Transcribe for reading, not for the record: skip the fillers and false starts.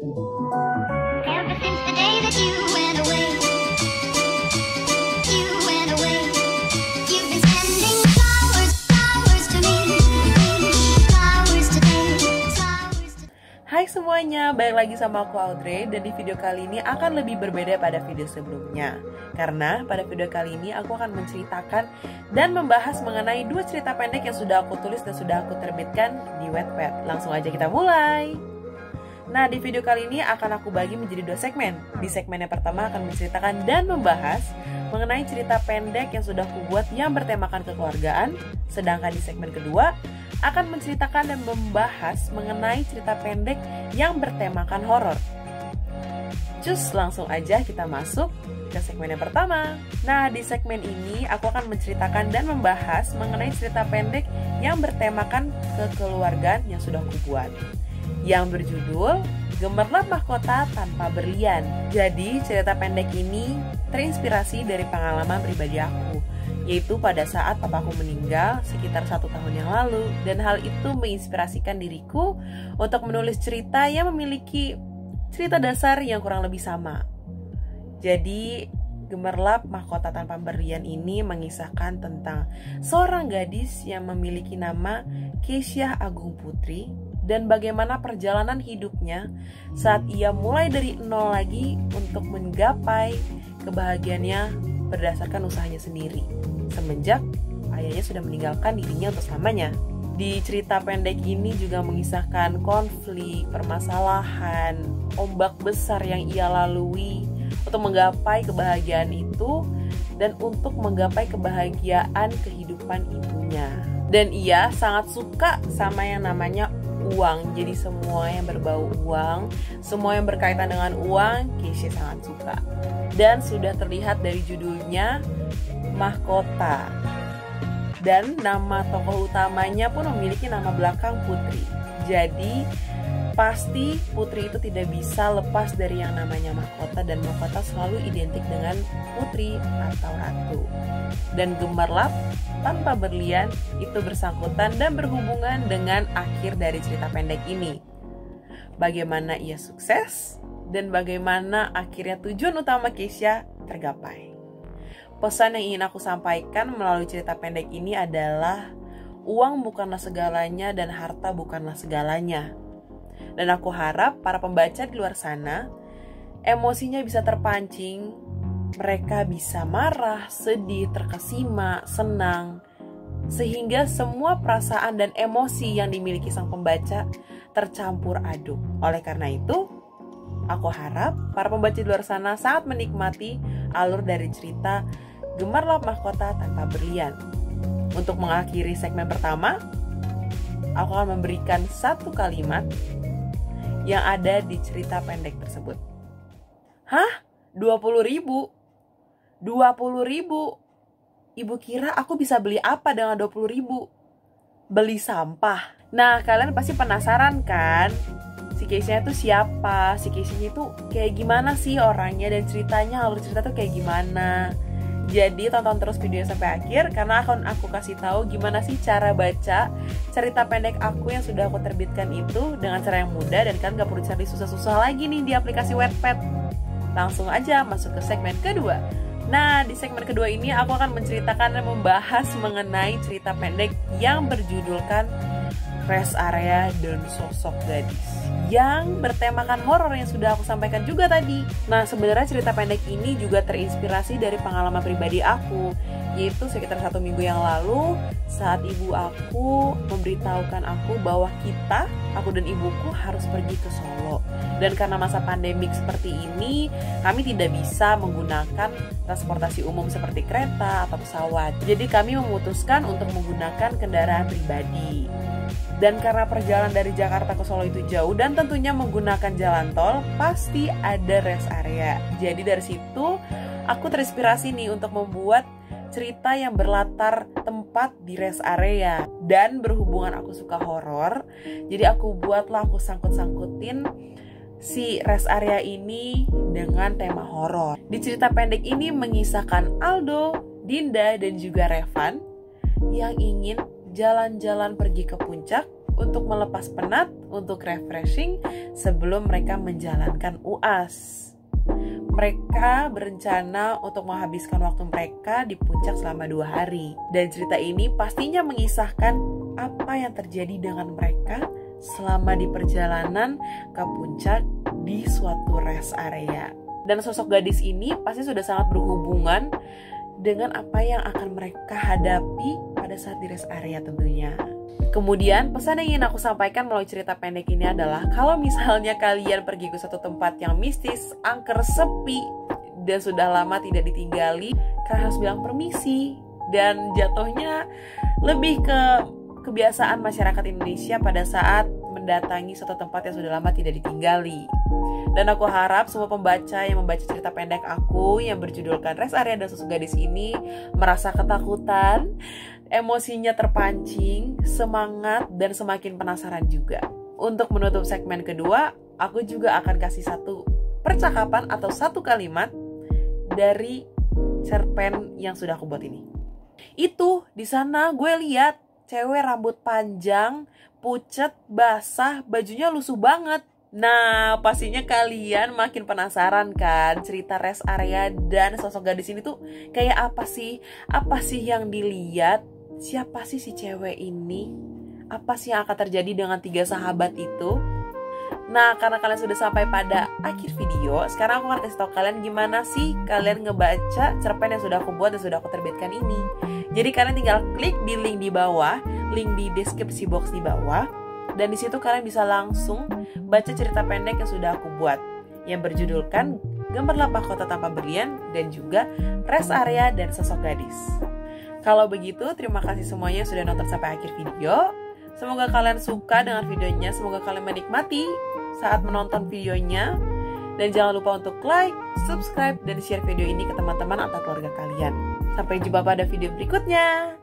Ever since the day that you went away, you've been sending flowers, flowers to me, flowers today, flowers today. Hai semuanya, balik lagi sama aku Audrey. Dan di video kali ini akan lebih berbeda pada video sebelumnya. Karena pada video kali ini aku akan menceritakan dan membahas mengenai 2 cerita pendek yang sudah aku tulis dan sudah aku terbitkan di Wattpad. Langsung aja kita mulai. Nah, di video kali ini akan aku bagi menjadi 2 segmen. Di segmen yang pertama akan menceritakan dan membahas mengenai cerita pendek yang sudah aku buat yang bertemakan kekeluargaan. Sedangkan di segmen kedua akan menceritakan dan membahas mengenai cerita pendek yang bertemakan horor. Cus, langsung aja kita masuk ke segmen yang pertama. Nah, di segmen ini aku akan menceritakan dan membahas mengenai cerita pendek yang bertemakan kekeluargaan yang sudah aku buat, yang berjudul Gemerlap Mahkota Tanpa Berlian. Jadi cerita pendek ini terinspirasi dari pengalaman pribadi aku, yaitu pada saat papaku meninggal sekitar 1 tahun yang lalu. Dan hal itu menginspirasikan diriku untuk menulis cerita yang memiliki cerita dasar yang kurang lebih sama. Jadi Gemerlap Mahkota Tanpa Berlian ini mengisahkan tentang seorang gadis yang memiliki nama Keisha Agung Putri, dan bagaimana perjalanan hidupnya saat ia mulai dari nol lagi untuk menggapai kebahagiaannya berdasarkan usahanya sendiri, semenjak ayahnya sudah meninggalkan dirinya untuk selamanya. Di cerita pendek ini juga mengisahkan konflik, permasalahan, ombak besar yang ia lalui untuk menggapai kebahagiaan itu dan untuk menggapai kebahagiaan kehidupan ibunya. Dan ia sangat suka sama yang namanya uang. Jadi semua yang berbau uang, semua yang berkaitan dengan uang, Keisha sangat suka. Dan sudah terlihat dari judulnya, Mahkota. Dan nama tokoh utamanya pun memiliki nama belakang Putri. Jadi pasti Putri itu tidak bisa lepas dari yang namanya mahkota, dan mahkota selalu identik dengan putri atau ratu. Dan Gemerlap Tanpa Berlian itu bersangkutan dan berhubungan dengan akhir dari cerita pendek ini. Bagaimana ia sukses dan bagaimana akhirnya tujuan utama Keisha tergapai. Pesan yang ingin aku sampaikan melalui cerita pendek ini adalah uang bukanlah segalanya dan harta bukanlah segalanya. Dan aku harap para pembaca di luar sana emosinya bisa terpancing, mereka bisa marah, sedih, terkesima, senang, sehingga semua perasaan dan emosi yang dimiliki sang pembaca tercampur aduk. Oleh karena itu, aku harap para pembaca di luar sana sangat menikmati alur dari cerita Gemerlap Mahkota Tanpa Berlian. Untuk mengakhiri segmen pertama, aku akan memberikan 1 kalimat yang ada di cerita pendek tersebut. Hah? 20.000? 20.000? Ibu kira aku bisa beli apa dengan 20.000? Beli sampah. Nah, kalian pasti penasaran kan? Si Keisha itu siapa? Si Keisha itu kayak gimana sih orangnya, dan ceritanya, alur cerita tuh kayak gimana? Jadi tonton terus video sampai akhir, karena akan aku kasih tahu gimana sih cara baca cerita pendek aku yang sudah aku terbitkan itu dengan cara yang mudah, dan kalian gak perlu cari susah-susah lagi nih di aplikasi Wattpad. Langsung aja masuk ke segmen kedua. Nah, di segmen kedua ini aku akan menceritakan dan membahas mengenai cerita pendek yang berjudulkan Rest Area dan Sosok Gadis, yang bertemakan horor yang sudah aku sampaikan juga tadi. Nah, sebenarnya cerita pendek ini juga terinspirasi dari pengalaman pribadi aku, yaitu sekitar 1 minggu yang lalu saat ibu aku memberitahukan aku bahwa aku dan ibuku harus pergi ke Solo. Dan karena masa pandemik seperti ini, kami tidak bisa menggunakan transportasi umum seperti kereta atau pesawat. Jadi kami memutuskan untuk menggunakan kendaraan pribadi. Dan karena perjalanan dari Jakarta ke Solo itu jauh dan tentunya menggunakan jalan tol, pasti ada rest area. Jadi dari situ aku terinspirasi nih untuk membuat cerita yang berlatar tempat di rest area. Dan berhubungan aku suka horor, jadi aku sangkut-sangkutin si rest area ini dengan tema horor. Di cerita pendek ini mengisahkan Aldo, Dinda, dan juga Revan yang ingin jalan-jalan pergi ke puncak untuk melepas penat, untuk refreshing sebelum mereka menjalankan UAS. Mereka berencana untuk menghabiskan waktu mereka di puncak selama 2 hari. Dan cerita ini pastinya mengisahkan apa yang terjadi dengan mereka selama di perjalanan ke puncak di suatu rest area. Dan sosok gadis ini pasti sudah sangat berhubungan dengan apa yang akan mereka hadapi pada saat di rest area tentunya. Kemudian pesan yang ingin aku sampaikan melalui cerita pendek ini adalah kalau misalnya kalian pergi ke suatu tempat yang mistis, angker, sepi, dan sudah lama tidak ditinggali, kalian harus bilang permisi. Dan jatuhnya lebih ke kebiasaan masyarakat Indonesia pada saat mendatangi suatu tempat yang sudah lama tidak ditinggali. Dan aku harap semua pembaca yang membaca cerita pendek aku yang berjudulkan Rest Area dan Sosok Gadis ini merasa ketakutan, emosinya terpancing, semangat, dan semakin penasaran juga. Untuk menutup segmen kedua, aku juga akan kasih satu percakapan atau satu kalimat dari cerpen yang sudah aku buat ini. Itu di sana gue lihat cewek rambut panjang, pucet, basah, bajunya lusuh banget. Nah, pastinya kalian makin penasaran kan cerita Rest Area dan Sosok Gadis ini tuh kayak apa sih? Apa sih yang dilihat? Siapa sih si cewek ini? Apa sih yang akan terjadi dengan 3 sahabat itu? Nah, karena kalian sudah sampai pada akhir video, sekarang aku akan kasih tahu kalian gimana sih kalian ngebaca cerpen yang sudah aku buat dan sudah aku terbitkan ini. Jadi kalian tinggal klik di link di bawah, link di deskripsi box di bawah, dan di situ kalian bisa langsung baca cerita pendek yang sudah aku buat yang berjudulkan Gambar Lapak Kota Tanpa Berlian dan juga Rest Area dan Sosok Gadis. Kalau begitu, terima kasih semuanya yang sudah nonton sampai akhir video. Semoga kalian suka dengan videonya, semoga kalian menikmati saat menonton videonya. Dan jangan lupa untuk like, subscribe, dan share video ini ke teman-teman atau keluarga kalian. Sampai jumpa pada video berikutnya.